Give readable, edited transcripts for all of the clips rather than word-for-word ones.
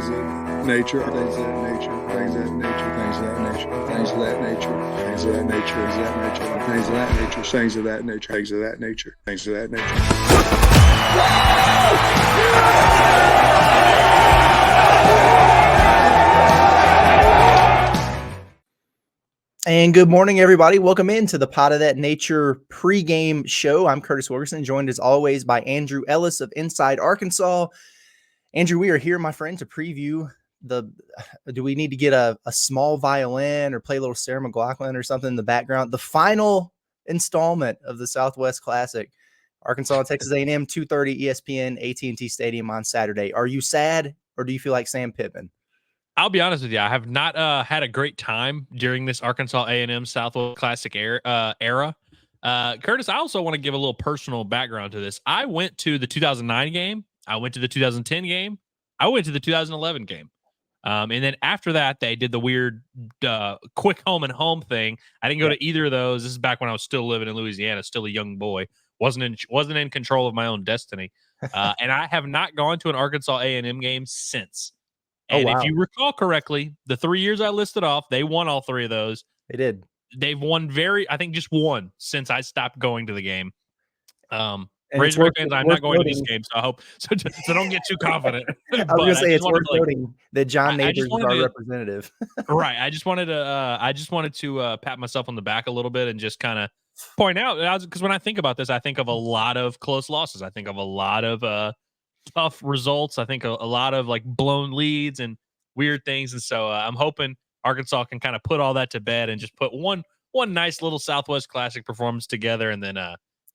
things of nature, things of that nature, things of that nature, things of that nature, things of that nature, things of that nature, things of that nature, things of that nature, things of that nature, things of that nature. And good morning, everybody. Welcome into the Pot of That Nature pregame show. I'm Curtis Wilkerson, joined as always by Andrew Ellis of Inside Arkansas. Andrew, we are here, my friend, to preview do we need to get a small violin or play a little Sarah McLachlan or something in the background? The final installment of the Southwest Classic, Arkansas, Texas A&M, 2:30 ESPN, AT&T Stadium on Saturday. Are you sad or do you feel like Sam Pittman? I'll be honest with you. I have not had a great time during this Arkansas A&M Southwest Classic era. Curtis, I also want to give a little personal background to this. I went to the 2009 game. I went to the 2010 game. I went to the 2011 game. And then after that, they did the weird quick home and home thing. I didn't go to either of those. This is back when I was still living in Louisiana, still a young boy. Wasn't in control of my own destiny. And I have not gone to an Arkansas A&M game since. And if you recall correctly, the 3 years I listed off, they won all three of those. They did. They've won I think just one since I stopped going to the game. Razorback fans, I'm not going to this game, so I hope so don't get too confident. I was going to say it's worth noting that John Neighbors is our representative. Right. I just wanted to pat myself on the back a little bit and just kind of point out, because when I think about this, I think of a lot of close losses. I think of a lot of tough results. I think a lot of like blown leads and weird things. And so I'm hoping Arkansas can kind of put all that to bed and just put one nice little Southwest Classic performance together and then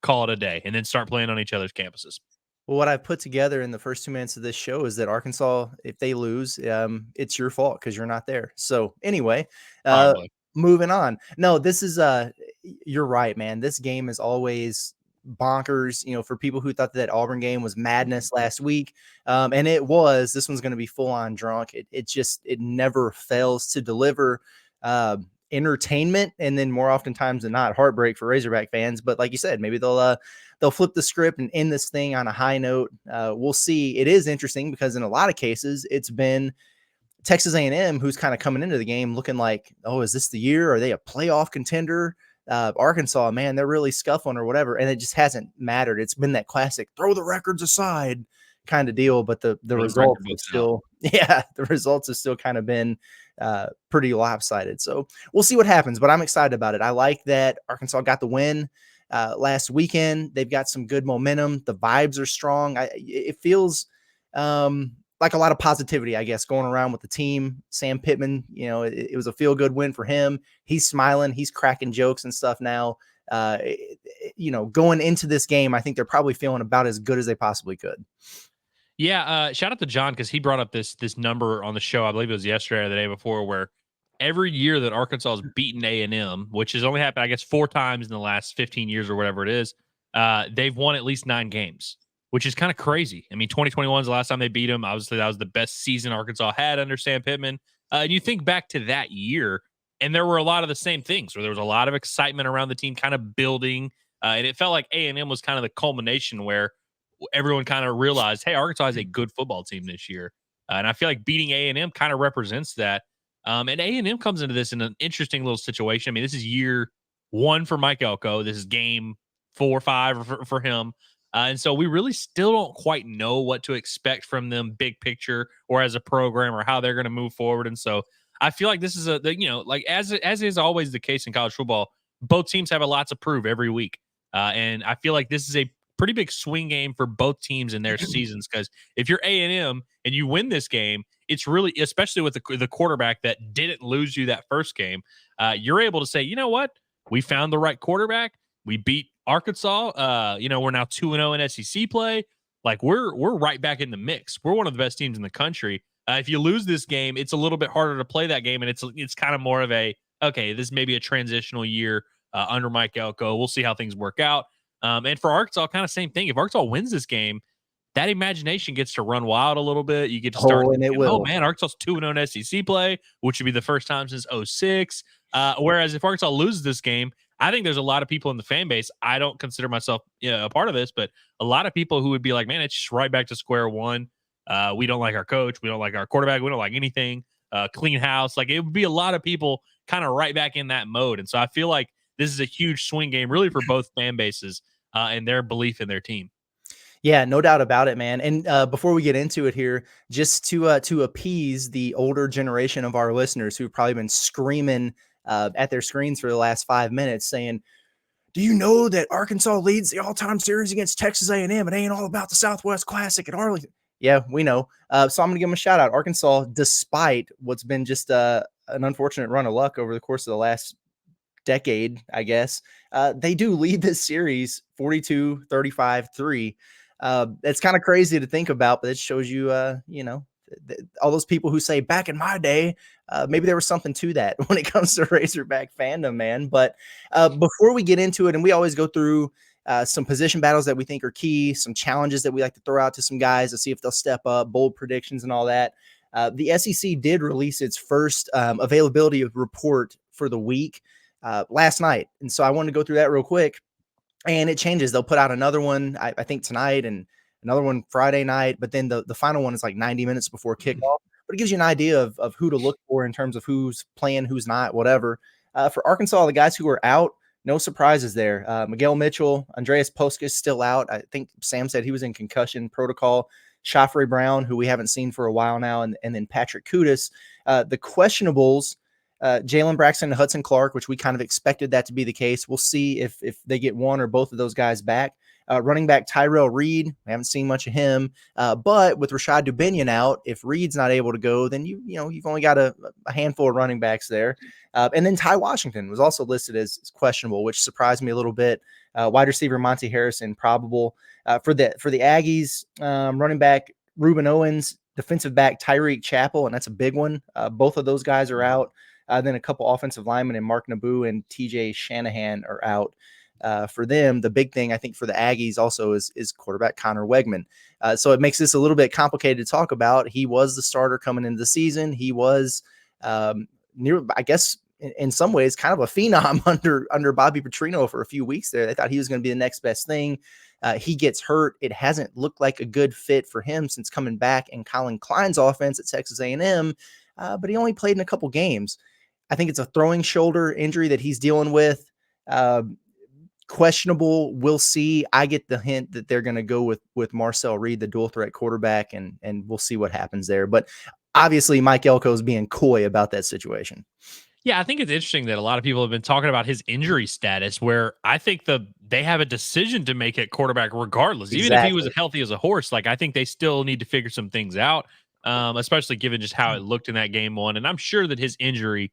call it a day and then start playing on each other's campuses. Well, what I put together in the first 2 minutes of this show is that Arkansas, if they lose, it's your fault because you're not there. So anyway, moving on. No, this is you're right, man. This game is always bonkers, for people who thought that Auburn game was madness last week. And it was. This one's going to be full on drunk. It never fails to deliver entertainment, and then more oftentimes than not, heartbreak for Razorback fans. But like you said, maybe they'll flip the script and end this thing on a high note. We'll see. It is interesting because in a lot of cases, it's been Texas A&M who's kind of coming into the game looking like, oh, is this the year? Are they a playoff contender? Arkansas, man, they're really scuffling or whatever, and it just hasn't mattered. It's been that classic throw the records aside kind of deal, but the results have still, the results have still kind of been pretty lopsided. So we'll see what happens, but I'm excited about it. I like that Arkansas got the win last weekend. They've got some good momentum. The vibes are strong. It feels like a lot of positivity, I guess, going around with the team. Sam Pittman, it was a feel-good win for him. He's smiling. He's cracking jokes and stuff now. Going into this game, I think they're probably feeling about as good as they possibly could. Yeah, shout out to John because he brought up this number on the show. I believe it was yesterday or the day before, where every year that Arkansas has beaten A&M, which has only happened, I guess, 4 times in the last 15 years or whatever it is, they've won at least 9 games, which is kind of crazy. I mean, 2021 is the last time they beat them. Obviously, that was the best season Arkansas had under Sam Pittman. And you think back to that year, and there were a lot of the same things where there was a lot of excitement around the team kind of building, and it felt like A&M was kind of the culmination where everyone kind of realized, hey, Arkansas is a good football team this year. And I feel like beating A&M kind of represents that. And A&M comes into this in an interesting little situation. I mean, this is year 1 for Mike Elko. This is game 4 or 5 for him. And so we really still don't quite know what to expect from them big picture or as a program or how they're going to move forward. And so I feel like this is as is always the case in college football, both teams have a lot to prove every week. And I feel like this is a pretty big swing game for both teams in their seasons, because if you're A&M and you win this game, it's really, especially with the quarterback that didn't lose you that first game, you're able to say, you know what, we found the right quarterback. We beat Arkansas. We're now 2-0 in SEC play. Like we're right back in the mix. We're one of the best teams in the country. If you lose this game, it's a little bit harder to play that game, and it's kind of more of this may be a transitional year under Mike Elko. We'll see how things work out. And for Arkansas, kind of same thing. If Arkansas wins this game, that imagination gets to run wild a little bit. You get to start, Arkansas's 2-0 in SEC play, which would be the first time since 2006. Whereas if Arkansas loses this game, I think there's a lot of people in the fan base. I don't consider myself a part of this, but a lot of people who would be like, man, it's just right back to square one. We don't like our coach. We don't like our quarterback. We don't like anything. Clean house. Like, it would be a lot of people kind of right back in that mode. And so I feel like this is a huge swing game really for both fan bases and their belief in their team. Yeah, no doubt about it, man. And before we get into it here, just to appease the older generation of our listeners who've probably been screaming at their screens for the last 5 minutes saying, do you know that Arkansas leads the all-time series against Texas A&M? It ain't all about the Southwest Classic at Arlington. Yeah, we know. So I'm going to give them a shout out. Arkansas, despite what's been just an unfortunate run of luck over the course of the last decade, I guess, they do lead this series 42-35-3. It's kind of crazy to think about, but it shows you, all those people who say back in my day, maybe there was something to that when it comes to Razorback fandom, man. But before we get into it, and we always go through some position battles that we think are key, some challenges that we like to throw out to some guys to see if they'll step up, bold predictions and all that. The SEC did release its first availability report for the week last night. And so I wanted to go through that real quick. And it changes. They'll put out another one, I think tonight, and another one Friday night. But then the final one is like 90 minutes before kickoff. But it gives you an idea of who to look for in terms of who's playing, who's not, whatever. For Arkansas, the guys who are out, no surprises there. Miguel Mitchell, Andreas Poskus still out. I think Sam said he was in concussion protocol. Shafre Brown, who we haven't seen for a while now, and then Patrick Kudus. The questionables, Jalen Braxton and Hudson Clark, which we kind of expected that to be the case. We'll see if they get one or both of those guys back. Running back Tyrell Reed, we haven't seen much of him. But with Rashad Dubinion out, if Reed's not able to go, then you've only got a handful of running backs there. And then Ty Washington was also listed as questionable, which surprised me a little bit. Wide receiver Monty Harrison probable. For the Aggies, running back Reuben Owens, defensive back Tyreek Chappell, and that's a big one. Both of those guys are out. Then a couple offensive linemen and Mark Naboo and TJ Shanahan are out for them. The big thing I think for the Aggies also is quarterback Connor Wegman. So it makes this a little bit complicated to talk about. He was the starter coming into the season. He was I guess in some ways kind of a phenom under Bobby Petrino for a few weeks there. They thought he was going to be the next best thing. He gets hurt. It hasn't looked like a good fit for him since coming back in Colin Klein's offense at Texas A&M, but he only played in a couple games. I think it's a throwing shoulder injury that he's dealing with. Questionable. We'll see. I get the hint that they're going to go with Marcel Reed, the dual threat quarterback, and we'll see what happens there. But obviously Mike Elko is being coy about that situation. Yeah, I think it's interesting that a lot of people have been talking about his injury status, where I think they have a decision to make at quarterback regardless. Exactly. Even if he was healthy as a horse, like I think they still need to figure some things out, especially given just how it looked in that game one. And I'm sure that his injury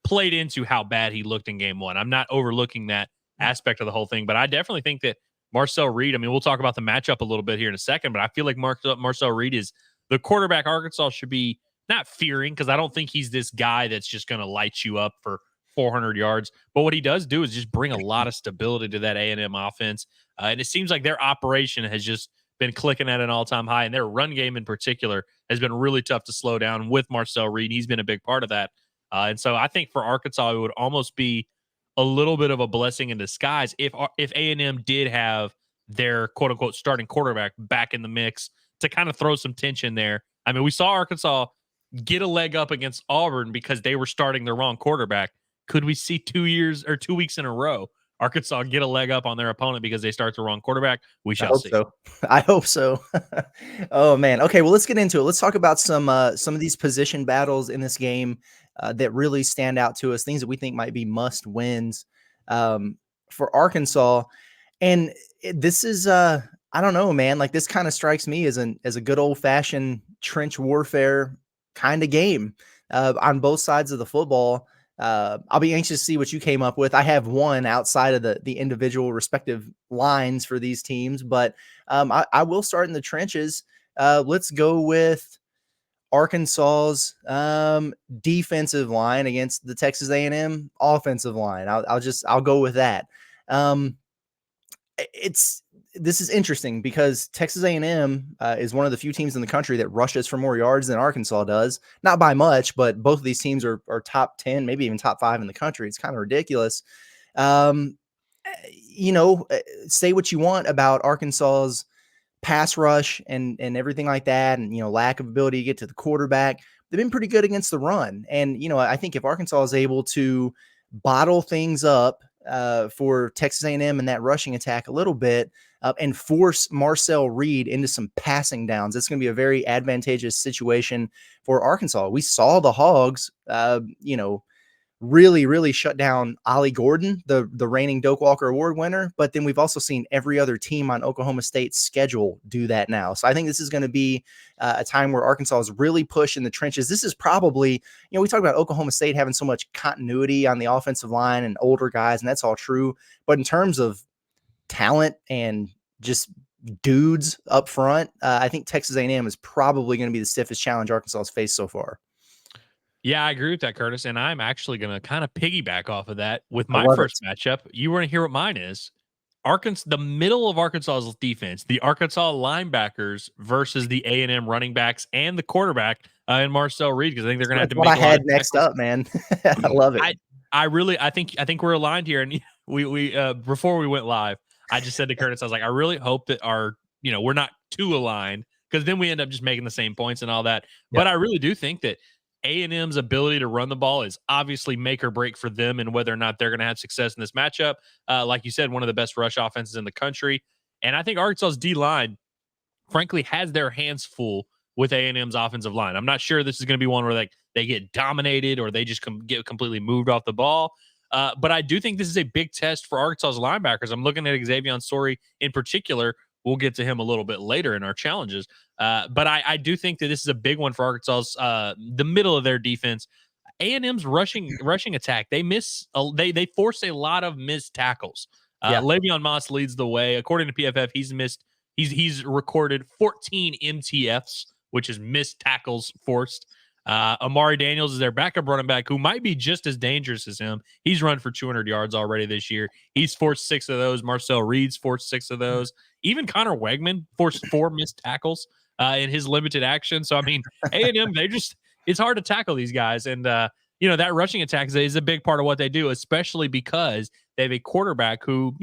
played into how bad he looked in game one. I'm not overlooking that aspect of the whole thing, but I definitely think that Marcel Reed, I mean, we'll talk about the matchup a little bit here in a second, but I feel like Marcel Reed is the quarterback Arkansas should be not fearing, because I don't think he's this guy that's just going to light you up for 400 yards. But what he does do is just bring a lot of stability to that A&M offense. And it seems like their operation has just been clicking at an all-time high, and their run game in particular has been really tough to slow down with Marcel Reed. He's been a big part of that. And so I think for Arkansas, it would almost be a little bit of a blessing in disguise if A&M did have their quote-unquote starting quarterback back in the mix to kind of throw some tension there. I mean, we saw Arkansas get a leg up against Auburn because they were starting the wrong quarterback. Could we see 2 weeks in a row Arkansas get a leg up on their opponent because they start the wrong quarterback? We shall see. I hope so. Oh man. Okay. Well, let's get into it. Let's talk about some of these position battles in this game that really stand out to us. Things that we think might be must wins for Arkansas. And this is I don't know, man. Like this kind of strikes me as a good old fashioned trench warfare kind of game on both sides of the football. I'll be anxious to see what you came up with. I have one outside of the individual respective lines for these teams, but I will start in the trenches. Let's go with Arkansas's defensive line against the Texas A&M offensive line. I'll go with that. This is interesting because Texas A&M is one of the few teams in the country that rushes for more yards than Arkansas does. Not by much, but both of these teams are top 10, maybe even top 5 in the country. It's kind of ridiculous. Say what you want about Arkansas's pass rush and everything like that, and lack of ability to get to the quarterback, they've been pretty good against the run. And I think if Arkansas is able to bottle things up for Texas A&M and that rushing attack a little bit, and force Marcel Reed into some passing downs, it's going to be a very advantageous situation for Arkansas. We saw the Hogs, really, really shut down Ollie Gordon, the reigning Doak Walker Award winner. But then we've also seen every other team on Oklahoma State's schedule do that now. So I think this is going to be a time where Arkansas is really pushed in the trenches. This is probably, we talk about Oklahoma State having so much continuity on the offensive line and older guys, and that's all true. But in terms of talent and just dudes up front, I think Texas A&M is probably going to be the stiffest challenge Arkansas has faced so far. Yeah, I agree with that, Curtis. And I'm actually going to kind of piggyback off of that with my first matchup. You want to hear what mine is? The middle of Arkansas's defense, the Arkansas linebackers versus the A&M running backs and the quarterback and Marcel Reed, because I think they're going to have to make what I had next up, man. I love it. I think we're aligned here. And we before we went live, I just said to Curtis, I was like, I really hope that we're not too aligned, because then we end up just making the same points and all that. Yep. But I really do think that A&M's ability to run the ball is obviously make or break for them and whether or not they're going to have success in this matchup. Like you said, one of the best rush offenses in the country. And I think Arkansas's D-line, frankly, has their hands full with A&M's offensive line. I'm not sure this is going to be one where they get dominated or they just get completely moved off the ball. But I do think this is a big test for Arkansas's linebackers. I'm looking at Xavier Sori in particular. We'll get to him a little bit later in our challenges. But I do think that this is a big one for Arkansas's the middle of their defense. A&M's rushing attack, they force a lot of missed tackles. Le'Veon Moss leads the way. According to PFF, he's recorded 14 MTFs, which is missed tackles forced. Amari Daniels is their backup running back, who might be just as dangerous as him. He's run for 200 yards already this year. He's forced 6 of those. Marcel Reed's forced 6 of those. Even Connor Wegman forced 4 missed tackles in his limited action. So, I mean, A&M, it's hard to tackle these guys. And, that rushing attack is a big part of what they do, especially because they have a quarterback who,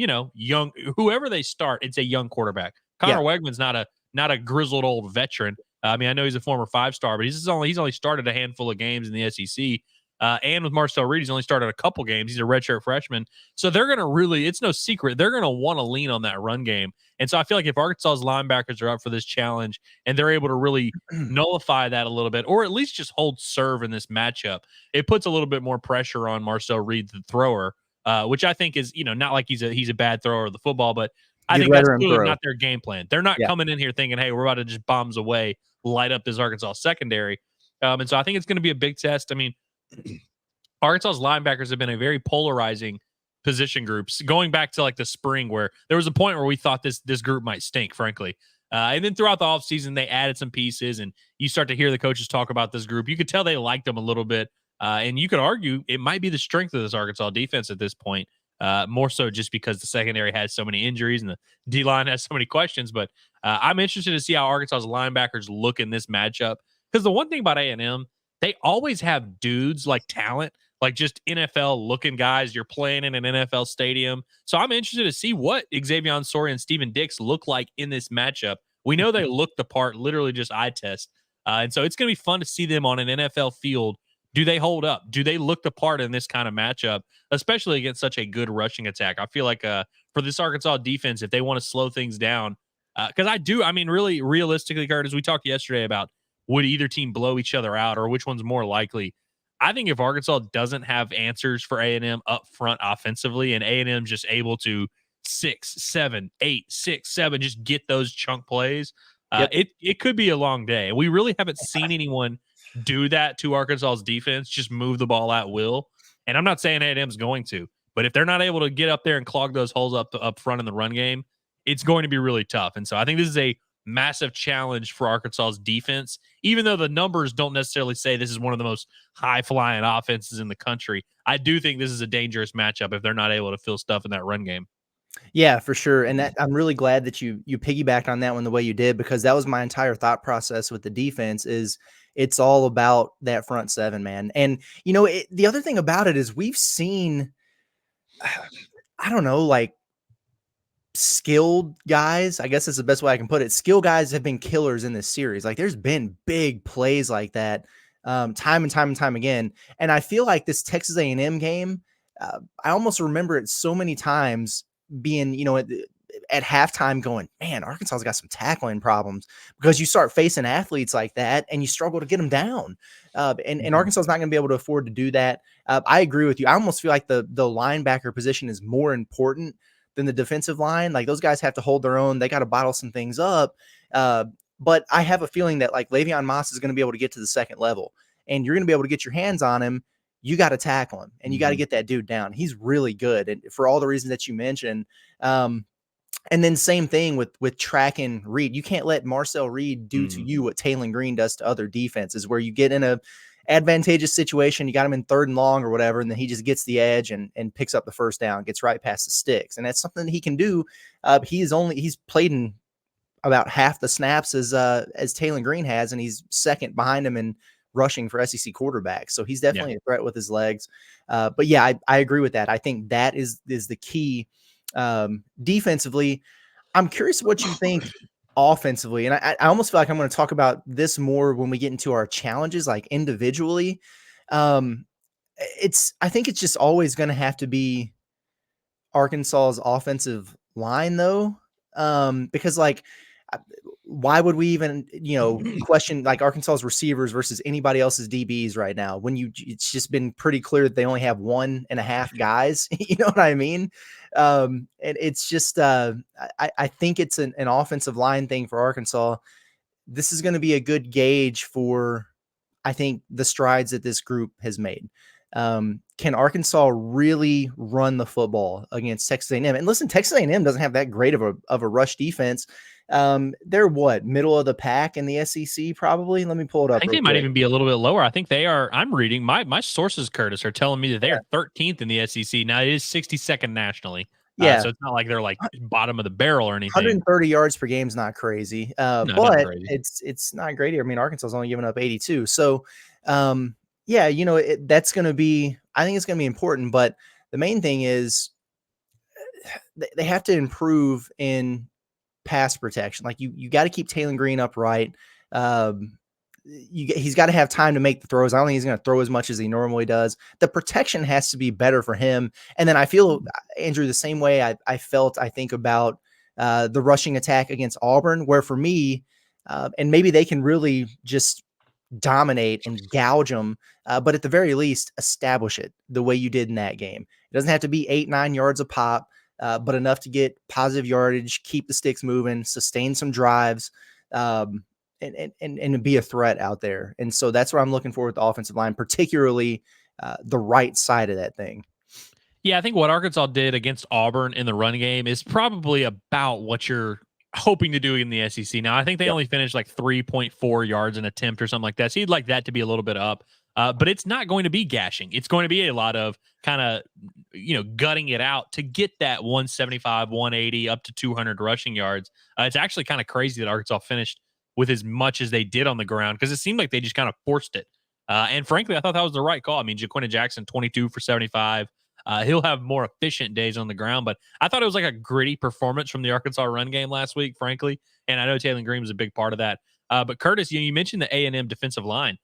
whoever they start, it's a young quarterback. Connor Wegman's not a grizzled old veteran. I mean, I know he's a former 5-star, but he's only started a handful of games in the SEC. And with Marcel Reed, he's only started a couple games. He's a redshirt freshman. So they're going to it's no secret, they're going to want to lean on that run game. And so I feel like if Arkansas's linebackers are up for this challenge and they're able to really nullify that a little bit, or at least just hold serve in this matchup, it puts a little bit more pressure on Marcel Reed, the thrower, which I think is, not like he's a bad thrower of the football, but I think that's really not their game plan. They're not coming in here thinking, hey, we're about to just bombs away, light up this Arkansas secondary. And so I think it's going to be a big test. I mean, Arkansas's linebackers have been a very polarizing position groups going back to the spring, where there was a point where we thought this group might stink, frankly. And then throughout the offseason, they added some pieces, and you start to hear the coaches talk about this group. You could tell they liked them a little bit. And you could argue it might be the strength of this Arkansas defense at this point. More so just because the secondary has so many injuries and the D-line has so many questions. But I'm interested to see how Arkansas's linebackers look in this matchup. Because the one thing about A&M, they always have dudes like talent, like just NFL-looking guys. You're playing in an NFL stadium. So I'm interested to see what Xavier Sori and Steven Dix look like in this matchup. We know they look the part, literally just eye test. And so it's going to be fun to see them on an NFL field. Do they hold up? Do they look the part in this kind of matchup, especially against such a good rushing attack? I feel like for this Arkansas defense, if they want to slow things down, because really realistically, Curtis, we talked yesterday about would either team blow each other out or which one's more likely. I think if Arkansas doesn't have answers for A&M up front offensively, and A&M just able to 6, 7, 8, 6, 7, just get those chunk plays, it could be a long day. We really haven't seen anyone do that to Arkansas's defense, just move the ball at will. And I'm not saying A&M's going to, but if they're not able to get up there and clog those holes up front in the run game, it's going to be really tough. And so I think this is a massive challenge for Arkansas's defense, even though the numbers don't necessarily say this is one of the most high-flying offenses in the country. I do think this is a dangerous matchup if they're not able to fill stuff in that run game. Yeah, for sure. And that, I'm really glad that you piggybacked on that one the way you did, because that was my entire thought process with the defense. Is it's all about that front seven, man. And, the other thing about it is we've seen, I don't know, skilled guys, I guess that's the best way I can put it. Skilled guys have been killers in this series. Like there's been big plays like that time and time again. And I feel like this Texas A&M game, I almost remember it so many times being, at halftime going, man, Arkansas's got some tackling problems, because you start facing athletes like that and you struggle to get them down. And Arkansas's not going to be able to afford to do that. I agree with you. I almost feel like the linebacker position is more important than the defensive line. Like those guys have to hold their own. They got to bottle some things up. But I have a feeling that like Le'Veon Moss is going to be able to get to the second level, and you're going to be able to get your hands on him. You got to tackle him, and you got to get that dude down. He's really good, and for all the reasons that you mentioned. And then same thing with tracking Reed. You can't let Marcel Reed do to you what Taylor Green does to other defenses, where you get in a advantageous situation, you got him in 3rd and long or whatever, and then he just gets the edge and picks up the first down, gets right past the sticks. And that's something that he can do. He's played in about half the snaps as Taylor Green has, and he's second behind him in rushing for SEC quarterbacks. So he's definitely a threat with his legs. But yeah, I agree with that. I think that is the key. Defensively, I'm curious what you think offensively. And I almost feel like I'm going to talk about this more when we get into our challenges, like individually. I think it's just always going to have to be Arkansas's offensive line though. Because like, why would we even, question like Arkansas's receivers versus anybody else's DBs right now when it's just been pretty clear that they only have 1.5 guys, you know what I mean? And it's just, I think it's an offensive line thing for Arkansas. This is going to be a good gauge for, I think, the strides that this group has made. Can Arkansas really run the football against Texas A&M? And listen, Texas A&M doesn't have that great of a rush defense. They're middle of the pack in the SEC, probably. Let me pull it up. I think they might even be a little bit lower. I think they are. I'm reading my sources, Curtis, are telling me that they are 13th in the SEC. Now it is 62nd nationally. Yeah. So it's not like they're like bottom of the barrel or anything. 130 yards per game is not crazy. No, but crazy. It's not great. I mean, Arkansas is only giving up 82. So, yeah, that's going to be, I think it's going to be important, but the main thing is they have to improve in pass protection. Like you got to keep Taylor Green upright. He's got to have time to make the throws. I don't think he's going to throw as much as he normally does. The protection has to be better for him. And then I feel, Andrew, the same way I think about the rushing attack against Auburn, where for me, and maybe they can really just dominate and gouge them, but at the very least, establish it the way you did in that game. It doesn't have to be 8-9 yards a pop, but enough to get positive yardage, keep the sticks moving, sustain some drives, and be a threat out there. And so that's what I'm looking for with the offensive line, particularly the right side of that thing. Yeah, I think what Arkansas did against Auburn in the run game is probably about what you're hoping to do in the SEC. Now, I think they only finished like 3.4 yards an attempt or something like that. So you'd like that to be a little bit up. But it's not going to be gashing. It's going to be a lot of kind of, gutting it out to get that 175, 180, up to 200 rushing yards. It's actually kind of crazy that Arkansas finished with as much as they did on the ground, because it seemed like they just kind of forced it. And frankly, I thought that was the right call. I mean, Jaquinta Jackson, 22 for 75. He'll have more efficient days on the ground, but I thought it was like a gritty performance from the Arkansas run game last week, frankly. And I know Taylor Green was a big part of that. But Curtis, you mentioned the A&M defensive line.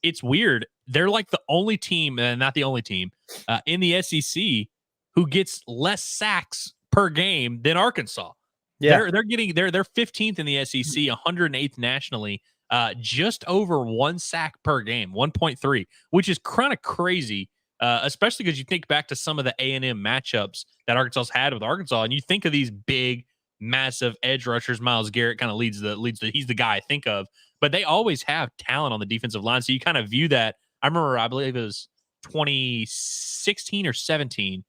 It's weird. They're like the only team, not the only team, in the SEC who gets less sacks per game than Arkansas. Yeah, they're 15th in the SEC, 108th nationally, just over 1 sack per game, 1.3, which is kind of crazy. Especially because you think back to some of the A&M matchups that Arkansas's had with Arkansas, and you think of these big, massive edge rushers. Myles Garrett kind of leads he's the guy I think of, but they always have talent on the defensive line. So you kind of view that. I believe it was 2016 or 17,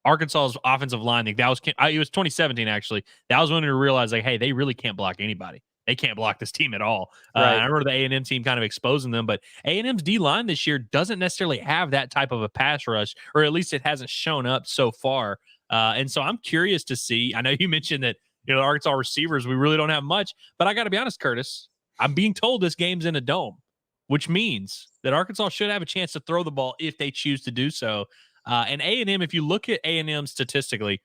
Arkansas's offensive line. It was 2017 actually. That was when we realized like, hey, they really can't block anybody. They can't block this team at all. Right. I remember the A&M team kind of exposing them, but A&M's D-line this year doesn't necessarily have that type of a pass rush, or at least it hasn't shown up so far. And so I'm curious to see. I know you mentioned that the Arkansas receivers, we really don't have much, but I got to be honest, Curtis, I'm being told this game's in a dome, which means that Arkansas should have a chance to throw the ball if they choose to do so. And A&M, if you look at A&M statistically,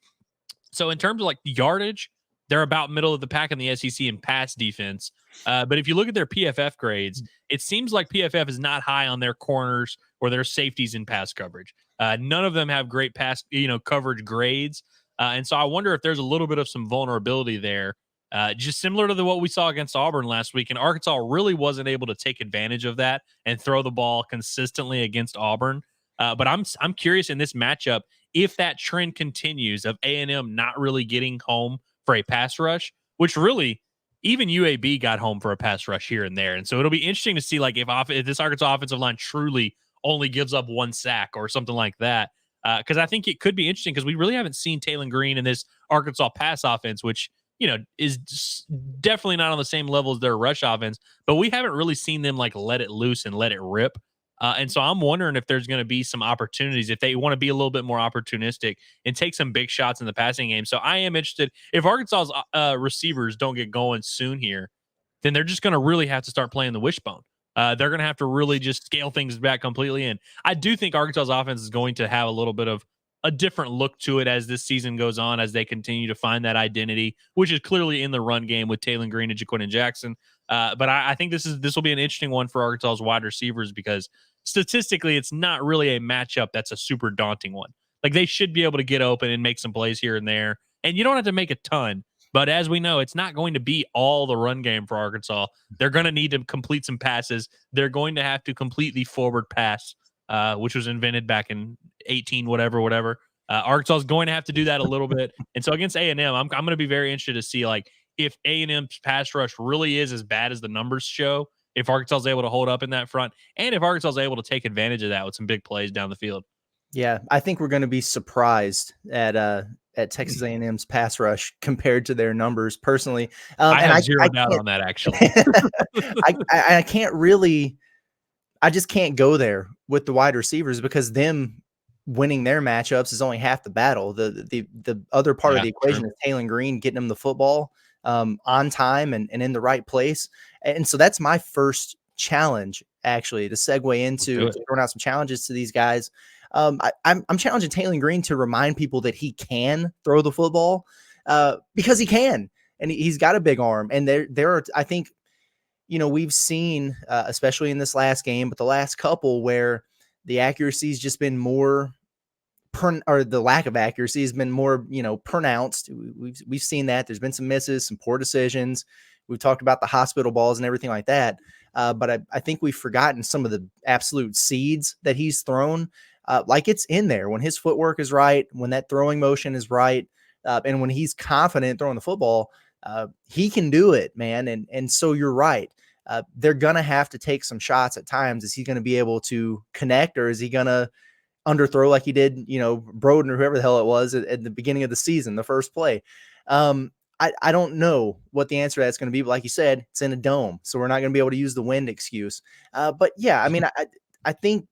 So in terms of like yardage, they're about middle of the pack in the SEC in pass defense. But if you look at their PFF grades, it seems like PFF is not high on their corners or their safeties in pass coverage. None of them have great pass, coverage grades. And so I wonder if there's a little bit of some vulnerability there, just similar to what we saw against Auburn last week. And Arkansas really wasn't able to take advantage of that and throw the ball consistently against Auburn. But I'm curious in this matchup if that trend continues of A&M not really getting home for a pass rush, which really even UAB got home for a pass rush here and there. And so it'll be interesting to see like if this Arkansas offensive line truly only gives up one sack or something like that. Because I think it could be interesting because we really haven't seen Taylor Green in this Arkansas pass offense, which, is definitely not on the same level as their rush offense, but we haven't really seen them like let it loose and let it rip. And so I'm wondering if there's going to be some opportunities if they want to be a little bit more opportunistic and take some big shots in the passing game. So I am interested if Arkansas's receivers don't get going soon here, then they're just going to really have to start playing the wishbone. They're going to have to really just scale things back completely. And I do think Arkansas's offense is going to have a little bit of a different look to it as this season goes on, as they continue to find that identity, which is clearly in the run game with Taylor Green and Jaquindon Jackson. But I think this will be an interesting one for Arkansas's wide receivers because statistically, it's not really a matchup that's a super daunting one. Like they should be able to get open and make some plays here and there, and you don't have to make a ton. But as we know, it's not going to be all the run game for Arkansas. They're going to need to complete some passes. They're going to have to complete the forward pass, which was invented back in 18, whatever. Arkansas is going to have to do that a little bit. And so against A&M, I'm going to be very interested to see like if A&M's pass rush really is as bad as the numbers show, if Arkansas is able to hold up in that front, and if Arkansas is able to take advantage of that with some big plays down the field. Yeah, I think we're going to be surprised at Texas A&M's pass rush compared to their numbers. Personally, I have zero doubt on that. Actually, I can't really. I just can't go there with the wide receivers because them winning their matchups is only half the battle. The other part of the equation is Taylor Green getting them the football on time and in the right place. And so that's my first challenge, actually, to segue into throwing out some challenges to these guys. I'm challenging Taylor Green to remind people that he can throw the football because he can, and he's got a big arm. And there are, I think, we've seen, especially in this last game, but the last couple where the accuracy's just been more, or the lack of accuracy has been more, pronounced. We've seen that. There's been some misses, some poor decisions. We've talked about the hospital balls and everything like that. But I think we've forgotten some of the absolute seeds that he's thrown. Like it's in there when his footwork is right, when that throwing motion is right, and when he's confident throwing the football, he can do it, man. And so you're right. They're going to have to take some shots at times. Is he going to be able to connect, or is he going to underthrow like he did, Broden or whoever the hell it was at the beginning of the season, the first play? I don't know what the answer to that's going to be, but like you said, it's in a dome, so we're not going to be able to use the wind excuse. But yeah, I mean, I think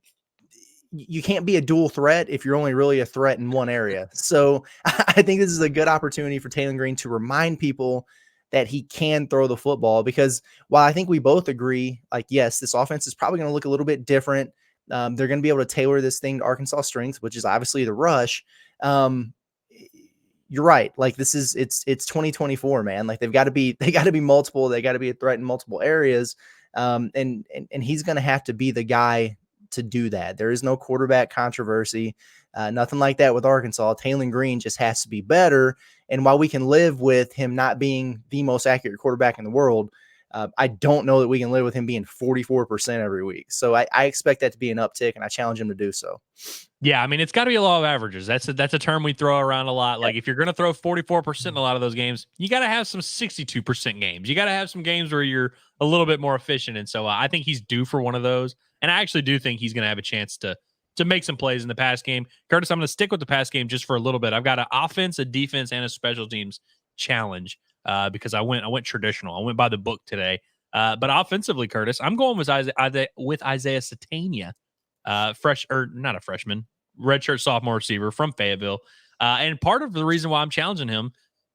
you can't be a dual threat if you're only really a threat in one area. So I think this is a good opportunity for Taylor Green to remind people that he can throw the football, because while I think we both agree, like, yes, this offense is probably going to look a little bit different. They're going to be able to tailor this thing to Arkansas strengths, which is obviously the rush. You're right. Like it's 2024, man. Like they got to be multiple. They got to be a threat in multiple areas. And he's going to have to be the guy to do that. There is no quarterback controversy, nothing like that with Arkansas. Taylor Green just has to be better. And while we can live with him not being the most accurate quarterback in the world, I don't know that we can live with him being 44% every week. So I expect that to be an uptick, and I challenge him to do so. Yeah, I mean, it's got to be a law of averages. That's a term we throw around a lot. Like if you're going to throw 44% in a lot of those games, you got to have some 62% games. You got to have some games where you're a little bit more efficient. And so I think he's due for one of those. And I actually do think he's going to have a chance to make some plays in the pass game. Curtis, I'm going to stick with the pass game just for a little bit. I've got an offense, a defense, and a special teams challenge because I went traditional. I went by the book today. But offensively, Curtis, I'm going with Isaiah Satania, not a freshman, redshirt sophomore receiver from Fayetteville. And part of the reason why I'm challenging him,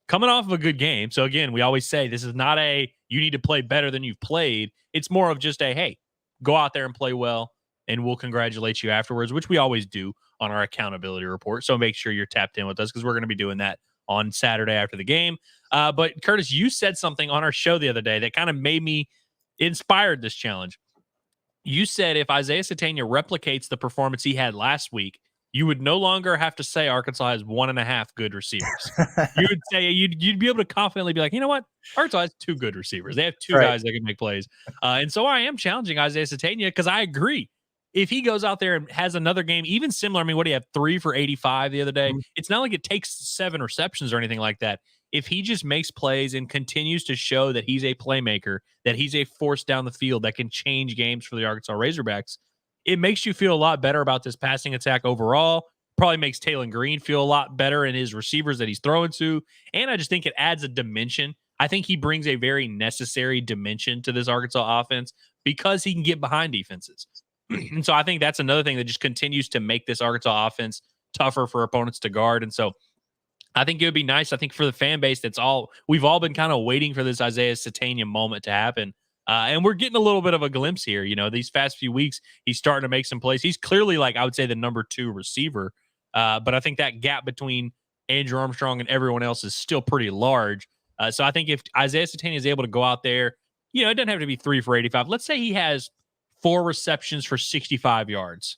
coming off of a good game. So again, we always say this is not you need to play better than you've played. It's more of just hey, go out there and play well, and we'll congratulate you afterwards, which we always do on our accountability report. So make sure you're tapped in with us because we're going to be doing that on Saturday after the game. But Curtis, you said something on our show the other day that kind of made me inspired this challenge. You said if Isaiah Satania replicates the performance he had last week, you would no longer have to say Arkansas has 1.5 good receivers. You would say you'd be able to confidently be like, you know what? Arkansas has 2 good receivers. They have 2 guys that can make plays. And so I am challenging Isaiah Satania because I agree. If he goes out there and has another game, even similar, I mean, what do you have? 3 for 85 the other day? Mm-hmm. It's not like it takes 7 receptions or anything like that. If he just makes plays and continues to show that he's a playmaker, that he's a force down the field that can change games for the Arkansas Razorbacks, it makes you feel a lot better about this passing attack overall. Probably makes Taylon Green feel a lot better in his receivers that he's throwing to. And I just think it adds a dimension. I think he brings a very necessary dimension to this Arkansas offense because he can get behind defenses. And so I think that's another thing that just continues to make this Arkansas offense tougher for opponents to guard. And so I think it would be nice. I think for the fan base, we've all been kind of waiting for this Isaiah Satania moment to happen. And we're getting a little bit of a glimpse here. You know, these past few weeks, he's starting to make some plays. He's clearly, like, I would say, the number 2 receiver. But I think that gap between Andrew Armstrong and everyone else is still pretty large. So I think if Isaiah Satania is able to go out there, you know, it doesn't have to be 3 for 85. Let's say he has 4 receptions for 65 yards.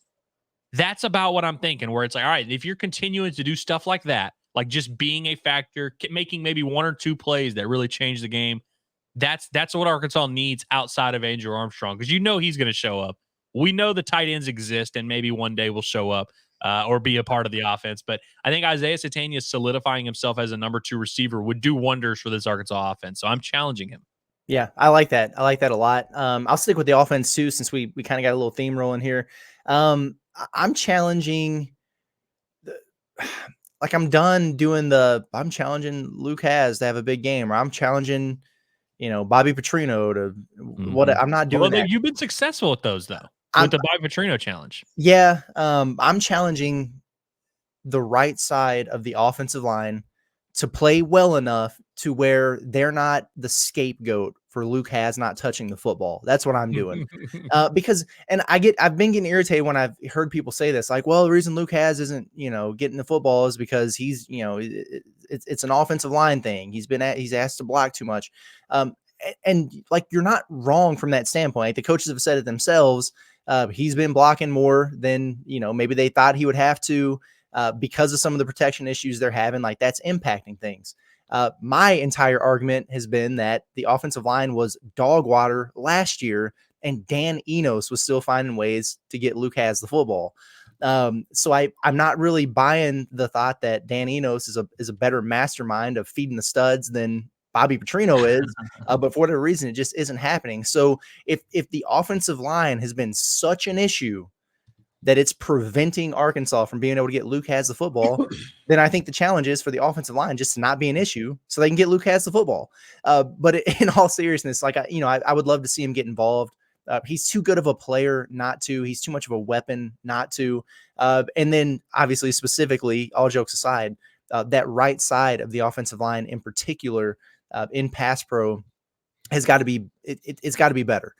That's about what I'm thinking, where it's like, all right, if you're continuing to do stuff like that, like just being a factor, making maybe 1 or 2 plays that really change the game, that's what Arkansas needs outside of Andrew Armstrong, because you know he's going to show up. We know the tight ends exist, and maybe one day will show up or be a part of the offense. But I think Isaiah Satania solidifying himself as a number 2 receiver would do wonders for this Arkansas offense. So I'm challenging him. Yeah, I like that. I like that a lot. I'll stick with the offense too, since we kind of got a little theme rolling here. I'm challenging like I'm done doing I'm challenging Luke Has to have a big game, or I'm challenging, you know, Bobby Petrino to what. I'm not doing that. You've been successful with those though, with the Bobby Petrino challenge. Yeah. I'm challenging the right side of the offensive line to play well enough to where they're not the scapegoat for Luke Has not touching the football. That's what I'm doing. Because I've been getting irritated when I've heard people say this, like, well, the reason Luke Has isn't, you know, getting the football is because he's, you know, it's an offensive line thing. He's asked to block too much. And like, you're not wrong from that standpoint. Like, the coaches have said it themselves. He's been blocking more than, you know, maybe they thought he would have to, because of some of the protection issues they're having. Like, that's impacting things. My entire argument has been that the offensive line was dog water last year, and Dan Enos was still finding ways to get Luke Has the football. So I'm not really buying the thought that Dan Enos is a better mastermind of feeding the studs than Bobby Petrino is, but for whatever reason, it just isn't happening. So if the offensive line has been such an issue that it's preventing Arkansas from being able to get Luke Has the football, then I think the challenge is for the offensive line just to not be an issue so they can get Luke Has the football. But in all seriousness, like, I would love to see him get involved. He's too good of a player not to. He's too much of a weapon not to. And then, obviously, specifically, all jokes aside, that right side of the offensive line in particular, in pass pro, has got to be it's got to be better.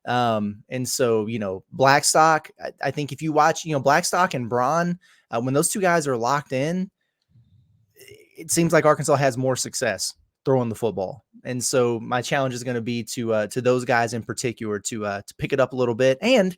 And so, you know, Blackstock, I think if you watch, you know, Blackstock and Braun, when those two guys are locked in, it seems like Arkansas has more success throwing the football. And so my challenge is going to be to those guys in particular to pick it up a little bit. And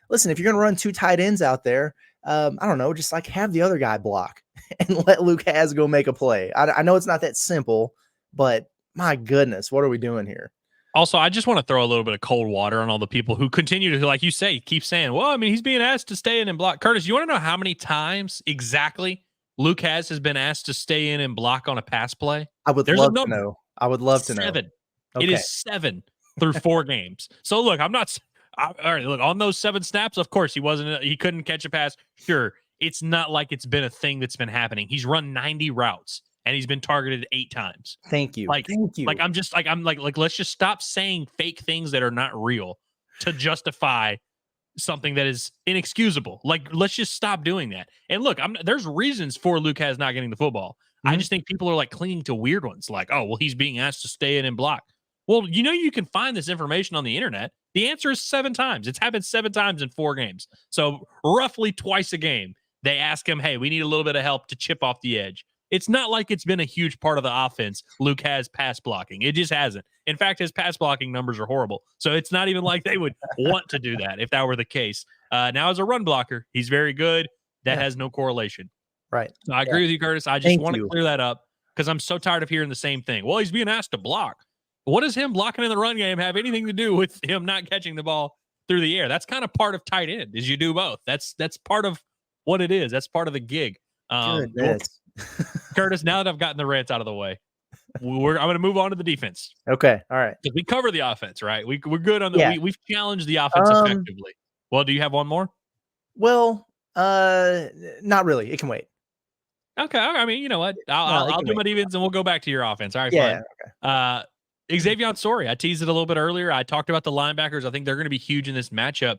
listen, if you're going to run 2 tight ends out there, I don't know, just like have the other guy block and let Luke Has go make a play. I know it's not that simple, but my goodness, what are we doing here? Also, I just want to throw a little bit of cold water on all the people who continue to, like you say, keep saying, well, I mean, he's being asked to stay in and block. Curtis, you want to know how many times exactly Luke has been asked to stay in and block on a pass play? I would love to know. I would love to know. 7. Okay. It is 7 through 4 games. So look, all right, look, on those 7 snaps, of course, he couldn't catch a pass. Sure. It's not like it's been a thing that's been happening. He's run 90 routes. And he's been targeted 8 times. Thank you. Thank you. I'm like, let's just stop saying fake things that are not real to justify something that is inexcusable. Like, let's just stop doing that. And look, there's reasons for Luke Has not getting the football. Mm-hmm. I just think people are like clinging to weird ones. Like, oh, well, he's being asked to stay in and block. Well, you know, you can find this information on the internet. The answer is 7 times. It's happened 7 times in 4 games. So roughly twice a game, they ask him, hey, we need a little bit of help to chip off the edge. It's not like it's been a huge part of the offense. Luke has pass blocking. It just hasn't. In fact, his pass blocking numbers are horrible. So it's not even like they would want to do that if that were the case. Now, as a run blocker, he's very good. That has no correlation. Right. So I agree with you, Curtis. I just want to clear that up because I'm so tired of hearing the same thing. Well, he's being asked to block. What does him blocking in the run game have anything to do with him not catching the ball through the air? That's kind of part of tight end, is you do both. That's part of what it is. That's part of the gig. Curtis, now that I've gotten the rants out of the way, I'm going to move on to the defense. Okay. All right. We cover the offense, right? We're good on the we've challenged the offense effectively. Well, do you have one more? Well, not really. It can wait. Okay. I mean, you know what? I'll do my defense and we'll go back to your offense. All right, fine. Okay. Xavier Sorry. I teased it a little bit earlier. I talked about the linebackers. I think they're going to be huge in this matchup.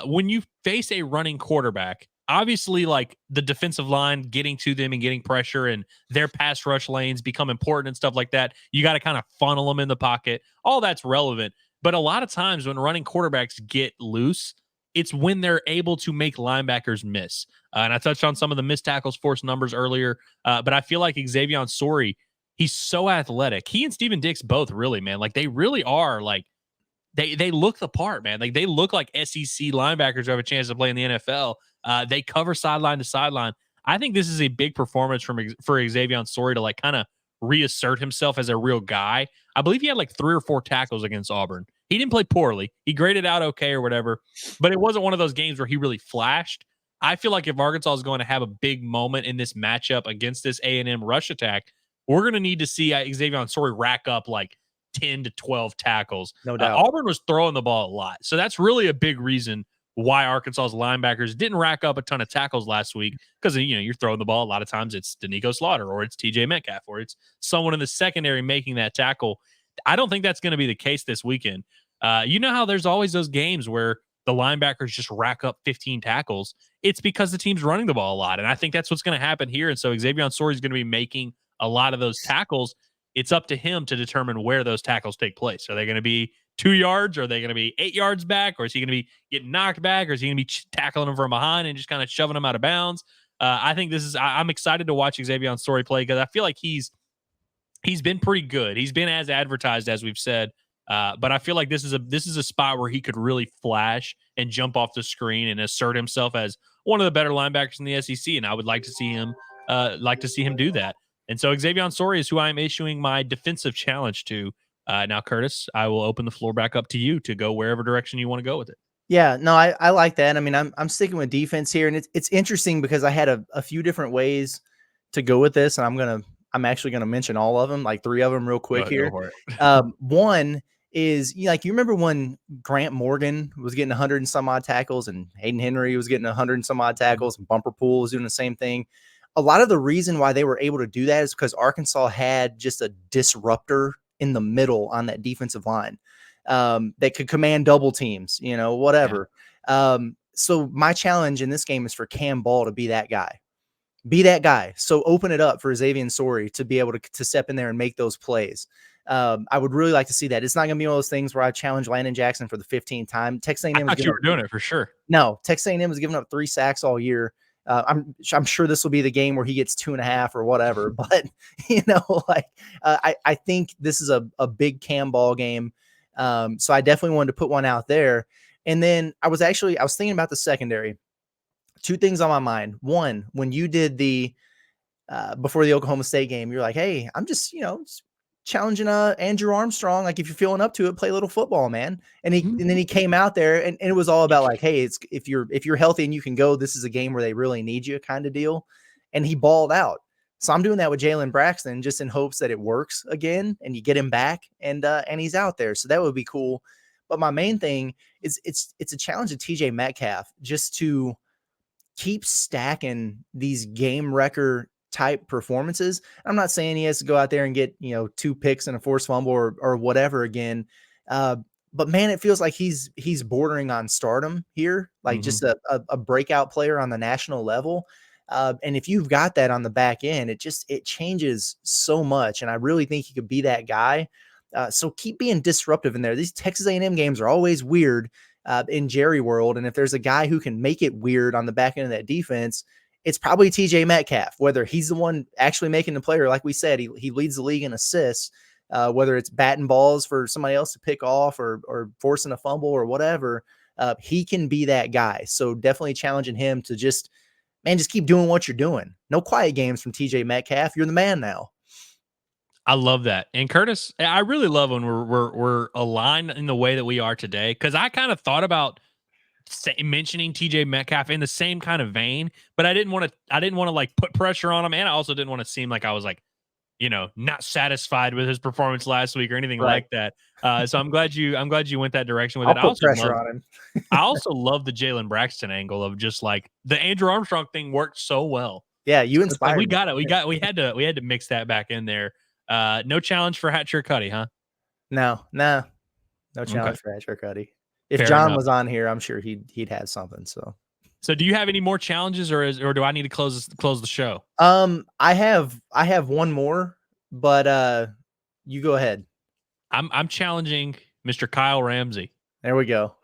When you face a running quarterback, obviously, like the defensive line getting to them and getting pressure and their pass rush lanes become important and stuff like that. You got to kind of funnel them in the pocket. All that's relevant. But a lot of times when running quarterbacks get loose, it's when they're able to make linebackers miss. And I touched on some of the missed tackles force numbers earlier. But I feel like Xavier Sorry, he's so athletic. He and Steven Dix both really, man. Like they really are like, They look the part, man. Like they look like SEC linebackers who have a chance to play in the NFL. They cover sideline to sideline. I think this is a big performance for Xavier Sorry to like kind of reassert himself as a real guy. I believe he had like 3 or 4 tackles against Auburn. He didn't play poorly. He graded out okay or whatever, but it wasn't one of those games where he really flashed. I feel like if Arkansas is going to have a big moment in this matchup against this A&M rush attack, we're going to need to see Xavier Sorry rack up like 10 to 12 tackles. No doubt. Auburn was throwing the ball a lot. So that's really a big reason why Arkansas's linebackers didn't rack up a ton of tackles last week because, you're throwing the ball. A lot of times it's Danico Slaughter or it's TJ Metcalf or it's someone in the secondary making that tackle. I don't think that's going to be the case this weekend. You know how there's always those games where the linebackers just rack up 15 tackles. It's because the team's running the ball a lot. And I think that's what's going to happen here. And so Xavier Sorry is going to be making a lot of those tackles. It's up to him to determine where those tackles take place. Are they going to be 2 yards? Or are they going to be 8 yards back? Or is he going to be getting knocked back? Or is he going to be tackling them from behind and just kind of shoving them out of bounds? I think I'm excited to watch Xavier Sorry play because I feel like he's been pretty good. He's been as advertised, as we've said. But I feel like this is a spot where he could really flash and jump off the screen and assert himself as one of the better linebackers in the SEC. And I would like to see him do that. And so Xavier Sorry is who I'm issuing my defensive challenge to. Now, Curtis, I will open the floor back up to you to go wherever direction you want to go with it. Yeah, no, I like that. I mean, I'm sticking with defense here, and it's interesting because I had a few different ways to go with this, and I'm actually gonna mention all of them, like 3 of them real quick here. One is you remember when Grant Morgan was getting 100 and some odd tackles, and Hayden Henry was getting 100 and some odd tackles, and Bumper Pool was doing the same thing. A lot of the reason why they were able to do that is because Arkansas had just a disruptor in the middle on that defensive line. That could command double teams, whatever. Yeah. So my challenge in this game is for Cam Ball to be that guy. So open it up for Xavier Sorry to be able to step in there and make those plays. I would really like to see that. It's not going to be one of those things where I challenge Landon Jackson for the 15th time. Texas A&M I thought you were doing it for sure. No, Texas A&M has given up 3 sacks all year. I'm sure this will be the game where he gets 2.5 or whatever, but I think this is a big Cam Ball game. So I definitely wanted to put one out there. And then I was thinking about the secondary. 2 things on my mind. One, when you did the before the Oklahoma State game, you're like, hey, I'm just challenging Andrew Armstrong. Like, if you're feeling up to it, play a little football, man. And then he came out there and it was all about like, hey, it's if you're healthy and you can go, this is a game where they really need you kind of deal. And he balled out. So I'm doing that with Jalen Braxton just in hopes that it works again and you get him back and he's out there. So that would be cool. But my main thing is it's a challenge to TJ Metcalf just to keep stacking these game record type performances. I'm not saying he has to go out there and get, 2 picks and a forced fumble or whatever again. But man, it feels like he's bordering on stardom here, like just a breakout player on the national level. And if you've got that on the back end, it changes so much. And I really think he could be that guy. So keep being disruptive in there. These Texas A&M games are always weird in Jerry world. And if there's a guy who can make it weird on the back end of that defense, it's probably TJ Metcalf, whether he's the one actually making the play, or like we said, he leads the league in assists, whether it's batting balls for somebody else to pick off or forcing a fumble or whatever. He can be that guy. So definitely challenging him to just keep doing what you're doing. No quiet games from TJ Metcalf. You're the man now. I love that. And Curtis, I really love when we're aligned in the way that we are today, because I kind of thought about mentioning TJ Metcalf in the same kind of vein, but I didn't want to like put pressure on him, and I also didn't want to seem like I was like, not satisfied with his performance last week or anything like that. So I'm glad you went that direction with it. Put pressure on him. I also love the Jalen Braxton angle of just like the Andrew Armstrong thing worked so well. Yeah, you inspired. Like, we got it. We had to mix that back in there. No challenge for Hat Trick Cuddy, huh? No challenge for Hat Trick Cuddy. If Fair John enough. was on here, I'm sure he'd have something. So do you have any more challenges, or do I need to close the show? I have one more, but you go ahead. I'm challenging Mr. Kyle Ramsey. There we go.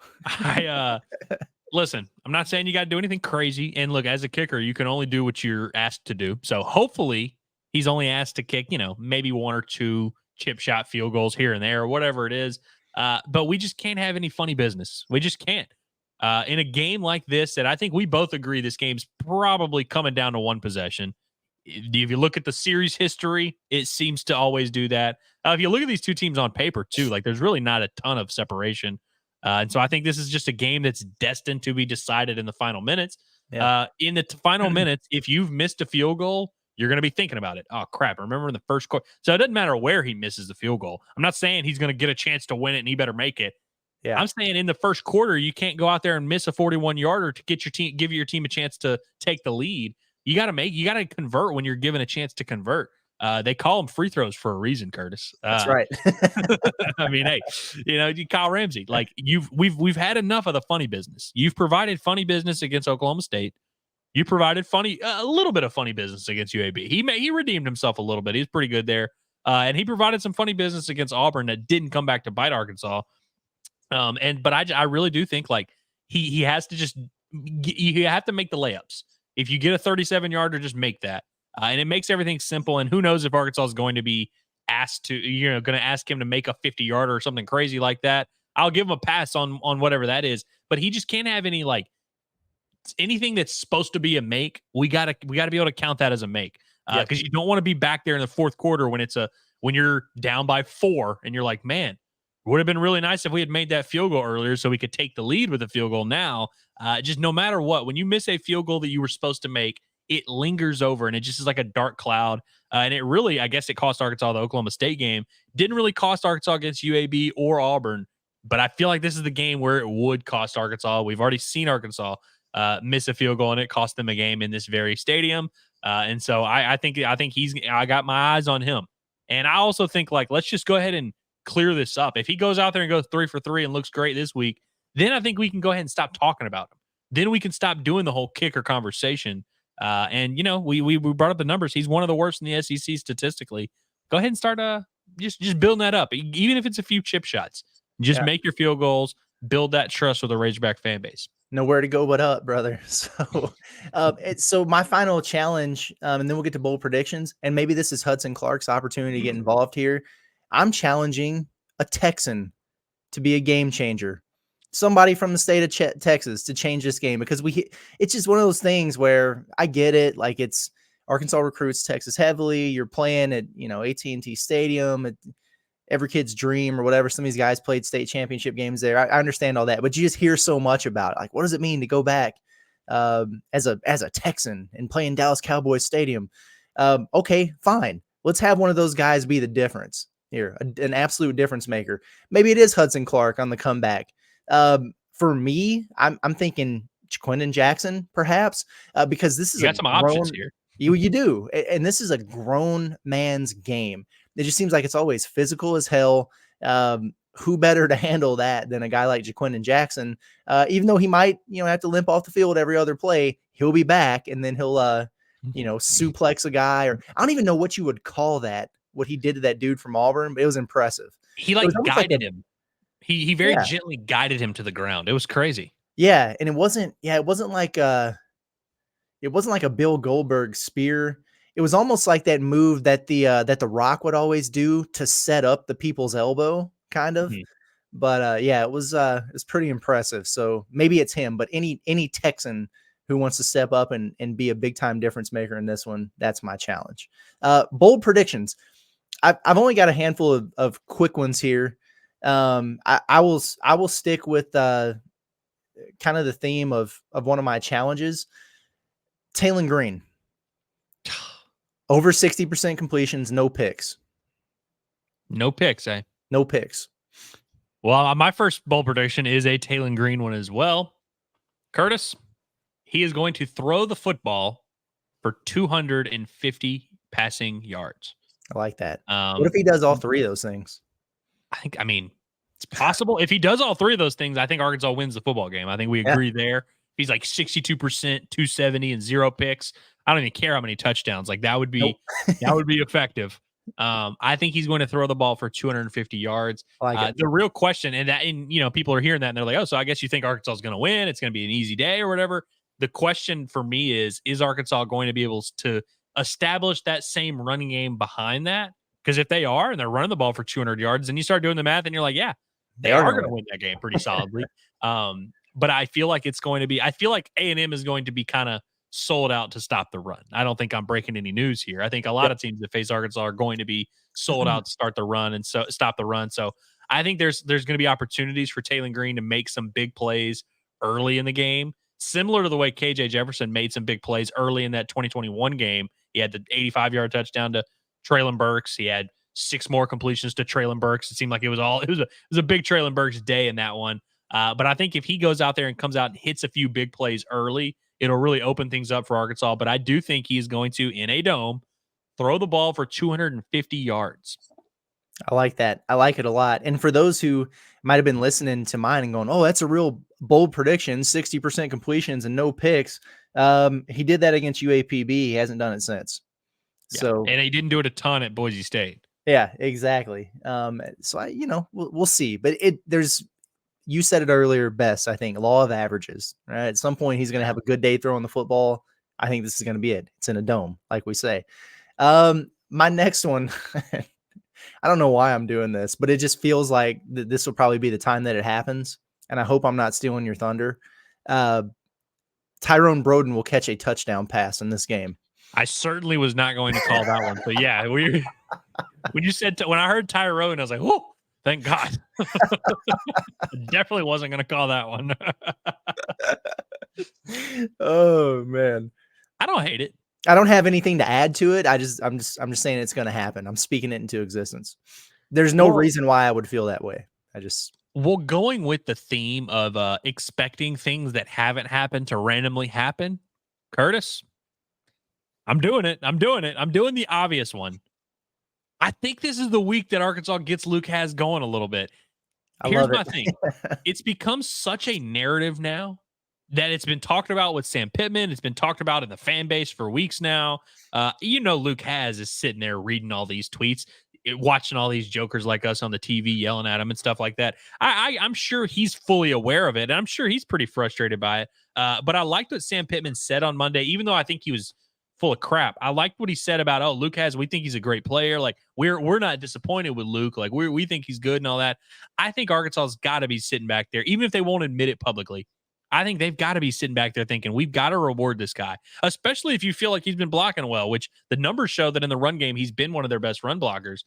Listen, I'm not saying you got to do anything crazy. And look, as a kicker, you can only do what you're asked to do. So hopefully he's only asked to kick, maybe one or two chip shot field goals here and there or whatever it is. But we just can't have any funny business. We just can't. In a game like this, that I think we both agree this game's probably coming down to one possession. If you look at the series history, it seems to always do that. If you look at these two teams on paper too, like there's really not a ton of separation. And so I think this is just a game that's destined to be decided in the final minutes. Yeah. In the final minutes, if you've missed a field goal, you're going to be thinking about it. Oh, crap. Remember in the first quarter. So it doesn't matter where he misses the field goal. I'm not saying he's going to get a chance to win it and he better make it. Yeah. I'm saying in the first quarter, you can't go out there and miss a 41-yarder to give your team a chance to take the lead. You got to convert when you're given a chance to convert. They call them free throws for a reason, Curtis. That's right. I mean, hey, Kyle Ramsey, like we've had enough of the funny business. You've provided funny business against Oklahoma State. You provided a little bit of funny business against UAB. He redeemed himself a little bit. He's pretty good there. And he provided some funny business against Auburn that didn't come back to bite Arkansas. But I really do think like he has to you have to make the layups. If you get a 37-yarder, just make that. And it makes everything simple. And who knows if Arkansas is going to be asked to, going to ask him to make a 50-yarder or something crazy like that. I'll give him a pass on whatever that is. But he just can't have any like anything that's supposed to be a make. We gotta be able to count that as a make. Because you don't want to be back there in the fourth quarter when you're down by 4 and you're like, man, it would have been really nice if we had made that field goal earlier so we could take the lead with a field goal now. Just no matter what, when you miss a field goal that you were supposed to make, it lingers over and it just is like a dark cloud. And it really, I guess it cost Arkansas the Oklahoma State game. Didn't really cost Arkansas against UAB or Auburn, but I feel like this is the game where it would cost Arkansas. We've already seen Arkansas miss a field goal and it cost them a game in this very stadium. And so I think I got my eyes on him. And I also think like, let's just go ahead and clear this up. If he goes out there and goes 3 for 3 and looks great this week, then I think we can go ahead and stop talking about him. Then we can stop doing the whole kicker conversation. And we brought up the numbers. He's one of the worst in the SEC statistically. Go ahead and start just building that up. Even if it's a few chip shots, just make your field goals, build that trust with the Razorback fan base. Nowhere to go but up, brother. So, so my final challenge, and then we'll get to bold predictions. And maybe this is Hudson Clark's opportunity to get involved here. I'm challenging a Texan to be a game changer. Somebody from the state of Texas to change this game, because it's just one of those things where I get it. Like, it's Arkansas recruits Texas heavily. You're playing at, AT&T Stadium, every kid's dream or whatever. Some of these guys played state championship games there. I understand all that, but you just hear so much about it. Like, what does it mean to go back as a Texan and play in Dallas Cowboys Stadium? Okay, fine. Let's have one of those guys be the difference here, an absolute difference maker. Maybe it is Hudson Clark on the comeback. For me, I'm thinking Quentin Jackson, perhaps, because this is you got some options here. You do, and this is a grown man's game. It just seems like it's always physical as hell. Who better to handle that than a guy like Quentin Jackson? Even though he might, have to limp off the field every other play, he'll be back, and then he'll, suplex a guy, or I don't even know what you would call that. What he did to that dude from Auburn, but it was impressive. He guided him. He very gently guided him to the ground. It was crazy. Yeah, and it wasn't like it wasn't like a Bill Goldberg spear. It was almost like that move that the Rock would always do to set up the people's elbow, kind of. Mhm. But it was pretty impressive. So maybe it's him, but any Texan who wants to step up and be a big time difference maker in this one, that's my challenge. Bold predictions. I've only got a handful of quick ones here. I will stick with kind of the theme of one of my challenges. Taylon Green. Over 60% completions, no picks. No picks, eh? No picks. Well, my first bold prediction is a Taylon Green one as well. Curtis, he is going to throw the football for 250 passing yards. I like that. What if he does all three of those things? I mean, it's possible. If he does all three of those things, I think Arkansas wins the football game. I think we agree there. If he's like 62%, 270 and 0 picks, I don't even care how many touchdowns. Like that would be that would be effective. I think he's going to throw the ball for 250 yards. The real question, and people are hearing that and they're like, oh, so I guess you think Arkansas is going to win. It's going to be an easy day or whatever. The question for me is Arkansas going to be able to establish that same running game behind that? Because if they are and they're running the ball for 200 yards, and you start doing the math and you're like, yeah, they are going to win that game pretty solidly. But I feel like I feel like A&M is going to be kind of sold out to stop the run. I don't think I'm breaking any news here. I think a lot of teams that face Arkansas are going to be sold out to start the run and so stop the run. So I think there's going to be opportunities for Taylon Green to make some big plays early in the game, similar to the way KJ Jefferson made some big plays early in that 2021 game. He had the 85-yard touchdown to Treylon Burks. He had 6 more completions to Treylon Burks. It seemed like it was a big Treylon Burks day in that one. But I think if he goes out there and comes out and hits a few big plays early, it'll really open things up for Arkansas. But I do think he's going to, in a dome, throw the ball for 250 yards. I like that. I like it a lot. And for those who might have been listening to mine and going, oh, that's a real bold prediction, 60% completions and no picks. He did that against UAPB. He hasn't done it since. Yeah. So, and he didn't do it a ton at Boise State. Yeah, exactly. So we'll see, but you said it earlier best, I think, law of averages, right? At some point he's going to have a good day throwing the football. I think this is going to be it. It's in a dome, like we say. My next one, I don't know why I'm doing this, but it just feels like this will probably be the time that it happens. And I hope I'm not stealing your thunder. Tyrone Broden will catch a touchdown pass in this game. I certainly was not going to call that one. But yeah, when you said, when I heard Tyrone, I was like, oh, thank God. Definitely wasn't going to call that one. Oh man. I don't hate it. I don't have anything to add to it. I'm just saying it's going to happen. I'm speaking it into existence. There's no reason why I would feel that way. Going with the theme of expecting things that haven't happened to randomly happen, Curtis, I'm doing it. I'm doing the obvious one. I think this is the week that Arkansas gets Luke Has going a little bit. Here's my thing. It's become such a narrative now that it's been talked about with Sam Pittman. It's been talked about in the fan base for weeks now. Luke Has is sitting there reading all these tweets, watching all these jokers like us on the TV yelling at him and stuff like that. I'm sure he's fully aware of it, and I'm sure he's pretty frustrated by it. But I liked what Sam Pittman said on Monday, even though I think he was full of crap. I liked what he said about, Luke Has, we think he's a great player. Like we're not disappointed with Luke. Like we think he's good and all that. I think Arkansas's got to be sitting back there, even if they won't admit it publicly. I think they've got to be sitting back there thinking, we've got to reward this guy, especially if you feel like he's been blocking well, which the numbers show that in the run game, he's been one of their best run blockers.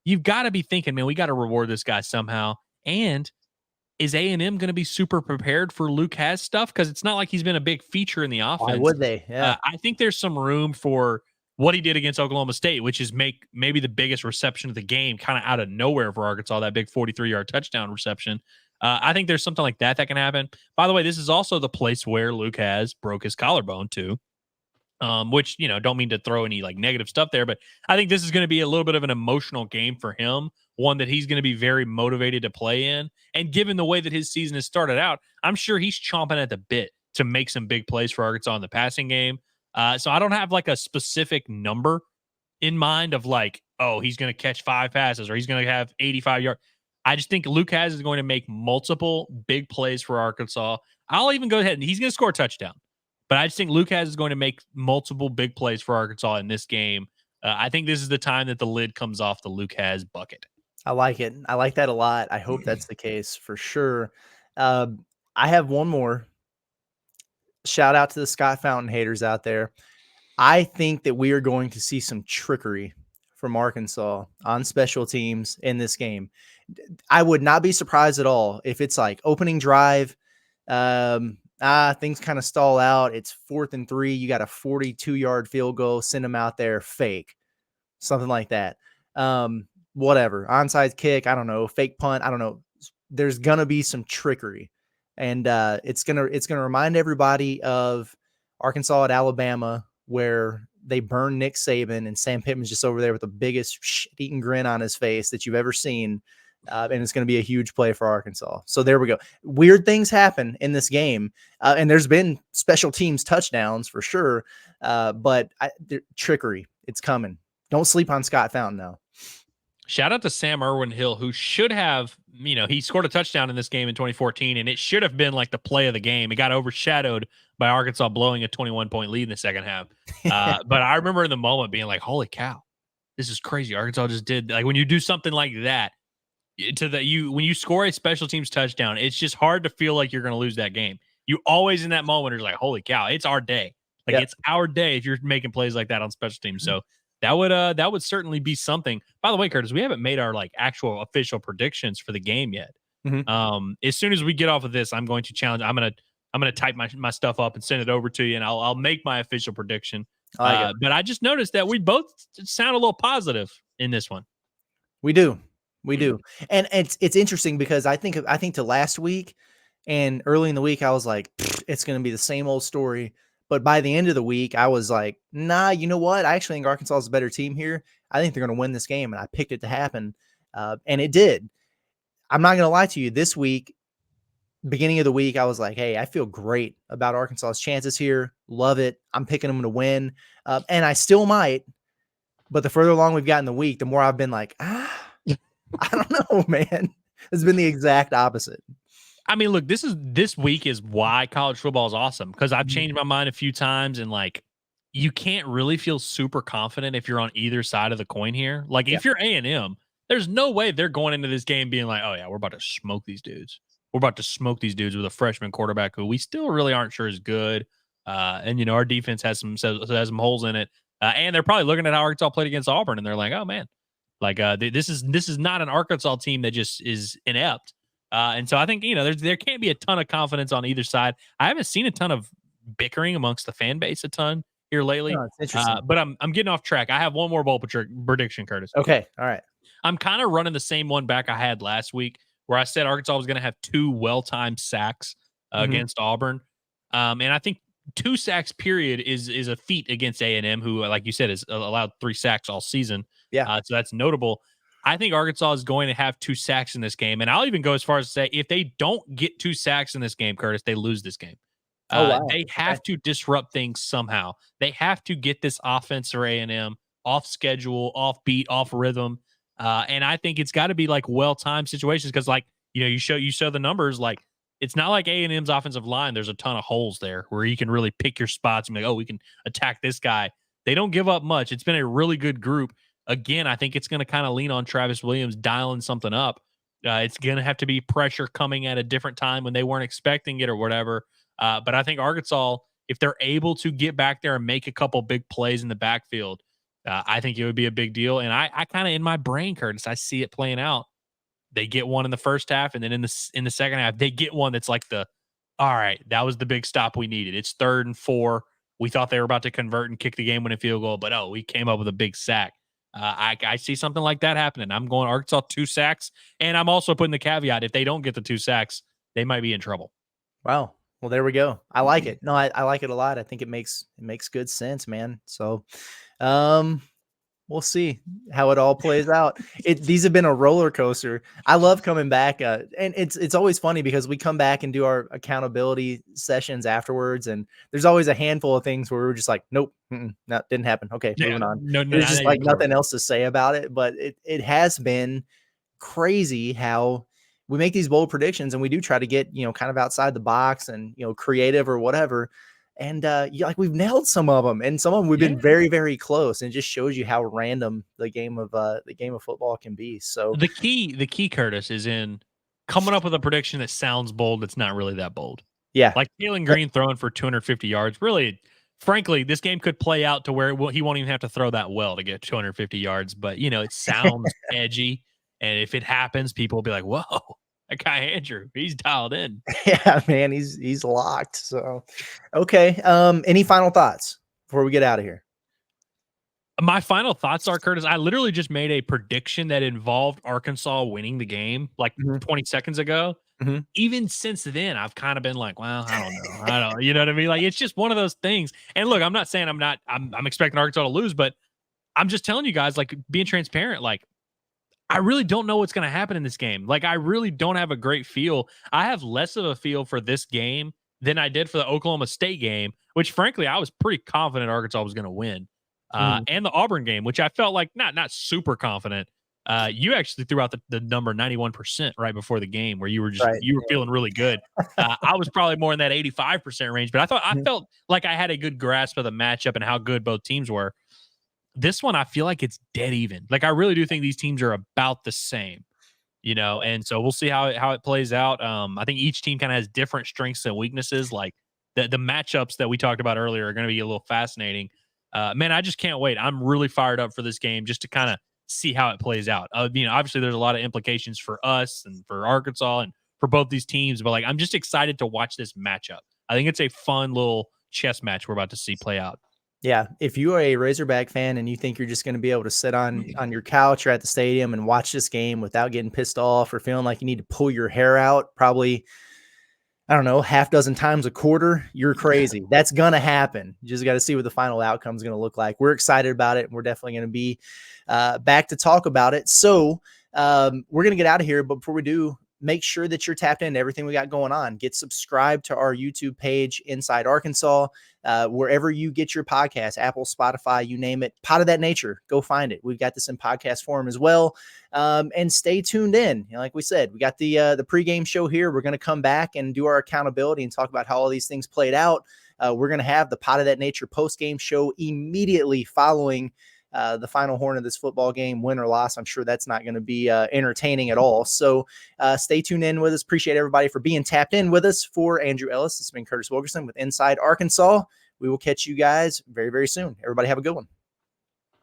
You've got to be thinking, man, we got to reward this guy somehow. And is A&M going to be super prepared for Luke Has stuff? Because it's not like he's been a big feature in the offense. Why would they? Yeah. I think there's some room for what he did against Oklahoma State, which is make maybe the biggest reception of the game kind of out of nowhere for Arkansas, that big 43-yard touchdown reception. I think there's something like that can happen. By the way, this is also the place where Luke Has broke his collarbone too, which, don't mean to throw any like negative stuff there, but I think this is going to be a little bit of an emotional game for him, one that he's going to be very motivated to play in. And given the way that his season has started out, I'm sure he's chomping at the bit to make some big plays for Arkansas in the passing game. So I don't have like a specific number in mind of like, he's going to catch 5 passes or he's going to have 85 yards. I just think Luke Has is going to make multiple big plays for Arkansas. I'll even go ahead and he's going to score a touchdown. But I just think Lucas is going to make multiple big plays for Arkansas in this game. I think this is the time that the lid comes off the Lucas bucket. I like it. I like that a lot. I hope that's the case for sure. I have one more. Shout out to the Scott Fountain haters out there. I think that we are going to see some trickery from Arkansas on special teams in this game. I would not be surprised at all if it's like opening drive. Things kind of stall out. It's 4th and 3. You got a 42-yard field goal. Send them out there. Fake. Something like that. Whatever. Onside kick. I don't know. Fake punt. I don't know. There's going to be some trickery. And it's gonna remind everybody of Arkansas at Alabama, where they burned Nick Saban and Sam Pittman's just over there with the biggest shit-eating grin on his face that you've ever seen. And it's going to be a huge play for Arkansas. So there we go. Weird things happen in this game. And there's been special teams touchdowns for sure. But trickery, it's coming. Don't sleep on Scott Fountain now. Shout out to Sam Irwin-Hill, who should have, he scored a touchdown in this game in 2014, and it should have been like the play of the game. It got overshadowed by Arkansas blowing a 21-point lead in the second half. But I remember in the moment being like, holy cow, this is crazy. Arkansas just did, like, when you do something like that, when you score a special teams touchdown, it's just hard to feel like you're going to lose that game. You always in that moment are like, holy cow, it's our day. Like, It's our day if you're making plays like that on special teams. So that would certainly be something. By the way, Curtis, we haven't made our actual official predictions for the game yet. As soon as we get off of this, I'm going to challenge. I'm gonna type my stuff up and send it over to you, and I'll make my official prediction. But I just noticed that we both sound a little positive in this one. We do, and it's interesting because I think to last week and early in the week I was like, it's going to be the same old story. But by the end of the week, I was like, nah, you know what? I actually think Arkansas is a better team here. I think they're going to win this game, and I picked it to happen, and it did. I'm not going to lie to you. This week, beginning of the week, I was like, hey, I feel great about Arkansas's chances here. Love it. I'm picking them to win, and I still might. But the further along we've gotten the week, the more I've been like, I don't know, man. It's been the exact opposite. I mean, look, this week is why college football is awesome, because I've changed my mind a few times, and you can't really feel super confident if you're on either side of the coin here. If you're A&M, there's no way they're going into this game being like, oh yeah, we're about to smoke these dudes. We're about to smoke these dudes with a freshman quarterback who we still really aren't sure is good. And our defense has some holes in it. And they're probably looking at how Arkansas played against Auburn, and they're like, oh man, this is not an Arkansas team that just is inept. And so I think, there can't be a ton of confidence on either side. I haven't seen a ton of bickering amongst the fan base a ton here lately. No, it's interesting. But I'm getting off track. I have one more bowl prediction, Curtis. Okay. All right. I'm kind of running the same one back I had last week, where I said Arkansas was going to have 2 well-timed sacks against Auburn. And I think 2 sacks period is a feat against A&M, who, like you said, has allowed 3 sacks all season. Yeah. So that's notable. I think Arkansas is going to have 2 sacks in this game. And I'll even go as far as to say, if they don't get 2 sacks in this game, Curtis, they lose this game. They have to disrupt things somehow. They have to get this offense for A&M off schedule, off beat, off rhythm. And I think it's got to be well-timed situations, because you show the numbers, it's not like A&M's offensive line. There's a ton of holes there where you can really pick your spots and be like, oh, we can attack this guy. They don't give up much. It's been a really good group. Again, I think it's going to kind of lean on Travis Williams dialing something up. It's going to have to be pressure coming at a different time when they weren't expecting it or whatever. But I think Arkansas, if they're able to get back there and make a couple big plays in the backfield, I think it would be a big deal. And I kind of, in my brain, Curtis, I see it playing out. They get one in the first half, and then in the second half, they get one that's like all right, that was the big stop we needed. It's 3rd and 4. We thought they were about to convert and kick the game-winning field goal, but we came up with a big sack. I see something like that happening. I'm going Arkansas 2 sacks, and I'm also putting the caveat, if they don't get the 2 sacks, they might be in trouble. Wow. Well, there we go. I like it. No, I like it a lot. I think it makes good sense, man. So, we'll see how it all plays out. These have been a roller coaster. I love coming back, and it's always funny because we come back and do our accountability sessions afterwards, and there's always a handful of things where we're just like, nope, that didn't happen. Okay, moving on. There's just nothing else to say about it. But it has been crazy how we make these bold predictions, and we do try to get kind of outside the box and creative or whatever. And we've nailed some of them, and some of them we've been very, very close. And it just shows you how random the game of football can be. So the key, Curtis, is in coming up with a prediction that sounds bold. That's not really that bold. Yeah, like Jalen Green throwing for 250 yards. Really, frankly, this game could play out to where he won't even have to throw that well to get 250 yards. But it sounds edgy, and if it happens, people will be like, "Whoa, that guy Andrew, he's dialed in." Yeah, man, he's locked. So, okay. Any final thoughts before we get out of here? My final thoughts are, Curtis, I literally just made a prediction that involved Arkansas winning the game like 20 seconds ago. Mm-hmm. Even since then, I've kind of been like, well, I don't know. You know what I mean? Like, it's just one of those things. And look, I'm not saying I'm expecting Arkansas to lose, but I'm just telling you guys, like, being transparent, like, I really don't know what's going to happen in this game. Like, I really don't have a great feel. I have less of a feel for this game than I did for the Oklahoma State game, which frankly, I was pretty confident Arkansas was going to win. And the Auburn game, which I felt like not super confident. You actually threw out the number 91% right before the game, where you were feeling really good. I was probably more in that 85% range, but I felt like I had a good grasp of the matchup and how good both teams were. This one, I feel like it's dead even. Like, I really do think these teams are about the same, and so we'll see how it plays out. I think each team kind of has different strengths and weaknesses. Like the matchups that we talked about earlier are going to be a little fascinating. Man, I just can't wait. I'm really fired up for this game just to kind of see how it plays out. Obviously there's a lot of implications for us and for Arkansas and for both these teams, but like, I'm just excited to watch this matchup. I think it's a fun little chess match we're about to see play out. Yeah, if you are a Razorback fan and you think you're just going to be able to sit on your couch or at the stadium and watch this game without getting pissed off or feeling like you need to pull your hair out, probably, I don't know, half dozen times a quarter, you're crazy. That's going to happen. You just got to see what the final outcome is going to look like. We're excited about it, and we're definitely going to be back to talk about it. So we're going to get out of here, but before we do, make sure that you're tapped into everything we got going on. Get subscribed to our YouTube page, Inside Arkansas, wherever you get your podcast, Apple, Spotify, you name it. Pot of That Nature, go find it. We've got this in podcast form as well. And stay tuned in. Like we said, we got the pregame show here. We're going to come back and do our accountability and talk about how all these things played out. We're going to have the Pot of That Nature postgame show immediately following the final horn of this football game, win or loss. I'm sure that's not going to be entertaining at all. So stay tuned in with us. Appreciate everybody for being tapped in with us. For Andrew Ellis, it's been Curtis Wilkerson with Inside Arkansas. We will catch you guys very, very soon. Everybody have a good one.